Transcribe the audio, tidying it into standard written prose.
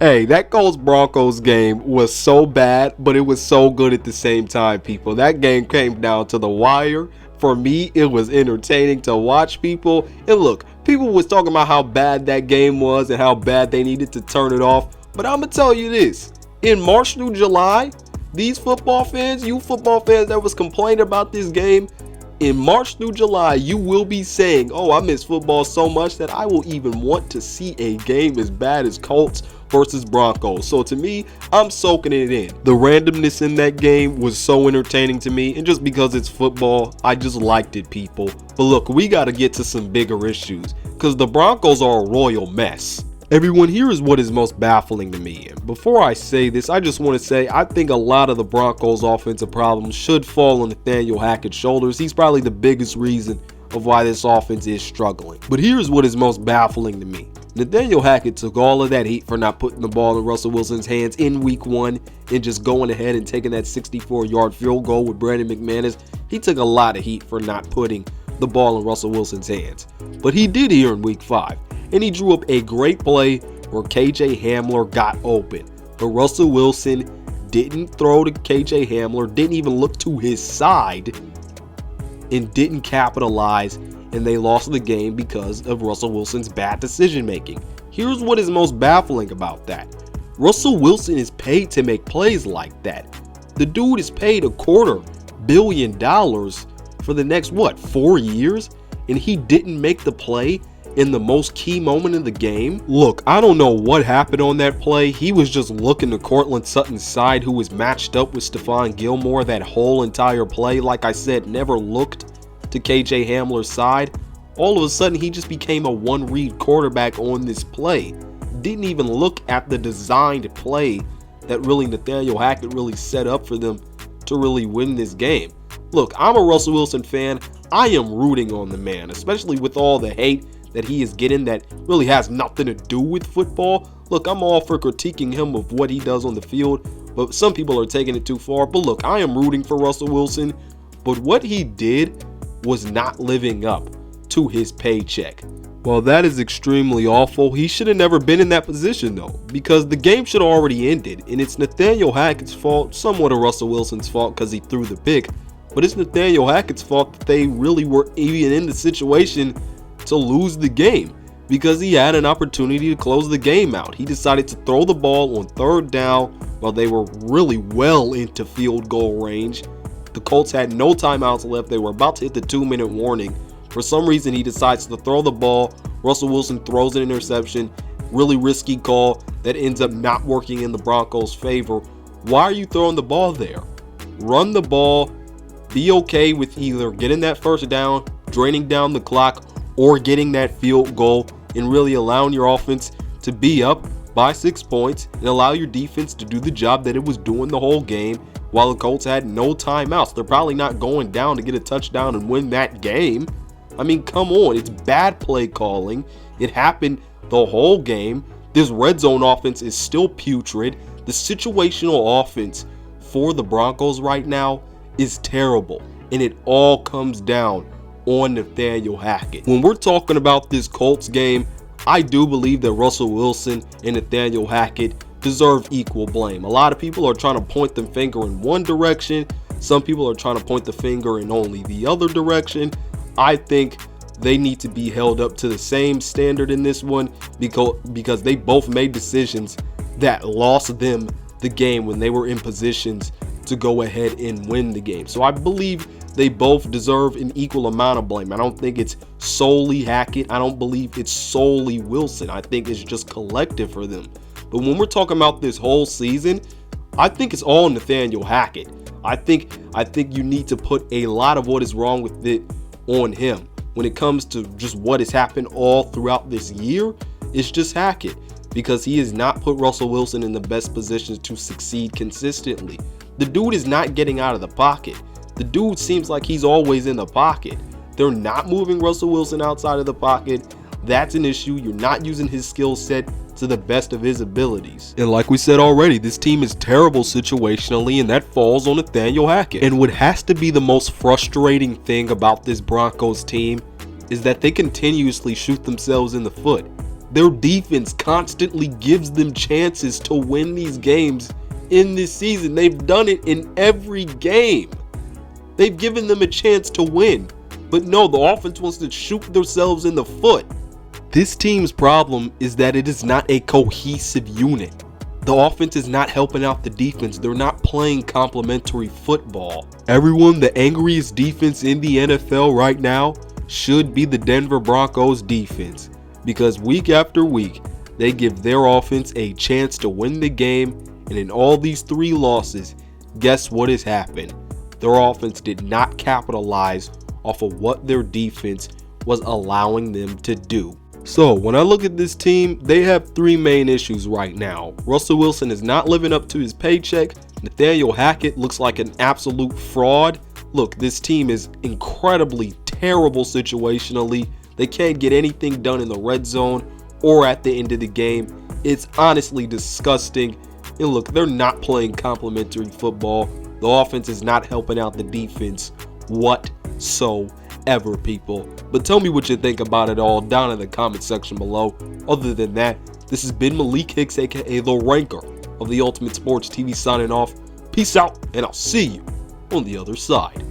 Hey, that Colts Broncos game was so bad, but it was so good at the same time, people. That game came down to the wire. For me, it was entertaining to watch, people. And look, people was talking about how bad that game was and how bad they needed to turn it off. But I'm going to tell you this. In March through July, these football fans, you football fans that was complaining about this game, in March through July, you will be saying, oh, I miss football so much that I will even want to see a game as bad as Colts versus Broncos. So to me, I'm soaking it in. The randomness in that game was so entertaining to me, and just because it's football, I just liked it, people. But look, we got to get to some bigger issues, because the Broncos are a royal mess. Everyone, here is what is most baffling to me. And before I say this, I just want to say I think a lot of the Broncos' offensive problems should fall on Nathaniel Hackett's shoulders. He's probably the biggest reason of why this offense is struggling. But here's what is most baffling to me. Nathaniel Hackett took all of that heat for not putting the ball in Russell Wilson's hands in week 1 and just going ahead and taking that 64-yard field goal with Brandon McManus. He took a lot of heat for not putting the ball in Russell Wilson's hands. But he did here in week 5. And he drew up a great play where KJ Hamler got open. But Russell Wilson didn't throw to KJ Hamler, didn't even look to his side, and didn't capitalize, and they lost the game because of Russell Wilson's bad decision making. Here's what is most baffling about that. Russell Wilson is paid to make plays like that. The dude is paid $250 million for the next, 4 years? And he didn't make the play in the most key moment in the game? Look, I don't know what happened on that play. He was just looking to Courtland Sutton's side, who was matched up with Stephone Gilmore that whole entire play. Like I said, never looked to KJ Hamler's side. All of a sudden, he just became a one-read quarterback on this play. Didn't even look at the designed play that really Nathaniel Hackett really set up for them to really win this game. Look, I'm a Russell Wilson fan. I am rooting on the man, especially with all the hate that he is getting that really has nothing to do with football. Look, I'm all for critiquing him of what he does on the field, but some people are taking it too far. But look, I am rooting for Russell Wilson, but what he did was not living up to his paycheck. Well, that is extremely awful. He should have never been in that position though, because the game should have already ended, and it's Nathaniel Hackett's fault, somewhat of Russell Wilson's fault because he threw the pick, but it's Nathaniel Hackett's fault that they really were even in the situation to lose the game, because he had an opportunity to close the game out. He decided to throw the ball on 3rd down while they were really well into field goal range. The Colts had no timeouts left. They were about to hit the 2-minute warning. For some reason, he decides to throw the ball. Russell Wilson throws an interception. Really risky call that ends up not working in the Broncos' favor. Why are you throwing the ball there? Run the ball. Be okay with either getting that 1st down, draining down the clock, or getting that field goal, and really allowing your offense to be up by 6 points and allow your defense to do the job that it was doing the whole game while the Colts had no timeouts. They're probably not going down to get a touchdown and win that game. I mean, come on, it's bad play calling. It happened the whole game. This red zone offense is still putrid. The situational offense for the Broncos right now is terrible, and it all comes down on Nathaniel Hackett. When we're talking about this Colts game, I do believe that Russell Wilson and Nathaniel Hackett deserve equal blame. A lot of people are trying to point the finger in one direction. Some people are trying to point the finger in only the other direction. I think they need to be held up to the same standard in this one, because they both made decisions that lost them the game when they were in positions to go ahead and win the game. So I believe they both deserve an equal amount of blame. I don't think it's solely Hackett. I don't believe it's solely Wilson. I think it's just collective for them. But when we're talking about this whole season, I think it's all Nathaniel Hackett. I think you need to put a lot of what is wrong with it on him. When it comes to just what has happened all throughout this year, it's just Hackett, because he has not put Russell Wilson in the best positions to succeed consistently. The dude is not getting out of the pocket. The dude seems like he's always in the pocket. They're not moving Russell Wilson outside of the pocket. That's an issue. You're not using his skill set to the best of his abilities. And like we said already, this team is terrible situationally, and that falls on Nathaniel Hackett. And what has to be the most frustrating thing about this Broncos team is that they continuously shoot themselves in the foot. Their defense constantly gives them chances to win these games in this season. They've done it in every game. They've given them a chance to win. But no, the offense wants to shoot themselves in the foot. This team's problem is that it is not a cohesive unit. The offense is not helping out the defense. They're not playing complementary football. Everyone, the angriest defense in the NFL right now should be the Denver Broncos defense, because week after week, they give their offense a chance to win the game, and in all these 3 losses, guess what has happened? Their offense did not capitalize off of what their defense was allowing them to do. So when I look at this team, they have 3 main issues right now. Russell Wilson is not living up to his paycheck. Nathaniel Hackett looks like an absolute fraud. Look, this team is incredibly terrible situationally. They can't get anything done in the red zone or at the end of the game. It's honestly disgusting. And look, they're not playing complementary football. The offense is not helping out the defense whatsoever, people. But tell me what you think about it all down in the comment section below. Other than that, this has been Malik Hicks, aka The Ranker of the Ultimate Sports TV, signing off. Peace out, and I'll see you on the other side.